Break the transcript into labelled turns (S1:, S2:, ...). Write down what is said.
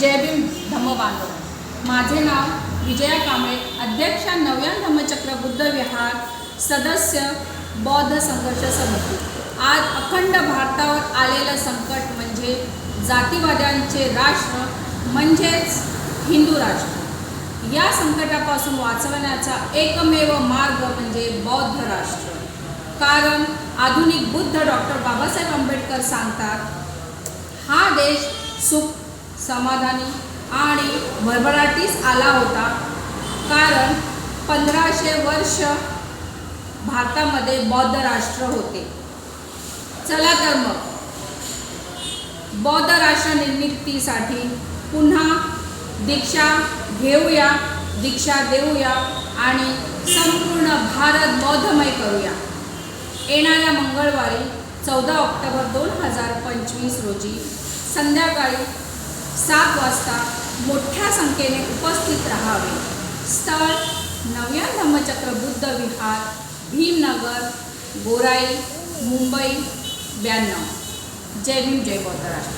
S1: जय भीम धम्म बांधव. माझे नाव विजया कांबळे, अध्यक्ष नव्या धम्मचक्र बुद्ध विहार, सदस्य बौद्ध संघर्ष समिती. आज अखंड भारतावर आलेलं संकट म्हणजे जातीवाद्यांचे राष्ट्र म्हणजेच हिंदू राष्ट्र. या संकटापासून वाचवण्याचा एकमेव मार्ग म्हणजे बौद्ध राष्ट्र. कारण आधुनिक बुद्ध डॉक्टर बाबासाहेब आंबेडकर सांगतात, हा देश सुख, समाधानी आणि भरभराटीस आला होता कारण 1500 वर्ष भारतामध्ये बौद्ध राष्ट्र होते. चला तर मग बौद्ध राष्ट्र निर्मितीसाठी पुन्हा दीक्षा घेऊया, दीक्षा देऊया आणि संपूर्ण भारत बौद्धमय करूया. येणाऱ्या मंगळवारी 14 ऑक्टोबर 2025 रोजी संध्याकाळी 7 वाजता मोठ्या संख्येने उपस्थित राहावे. स्थळ नव्या धम्मचक्र बुद्ध विहार, भीमनगर, गोराई, मुंबई 92. जय भीम, जय बौद्ध राष्ट्र.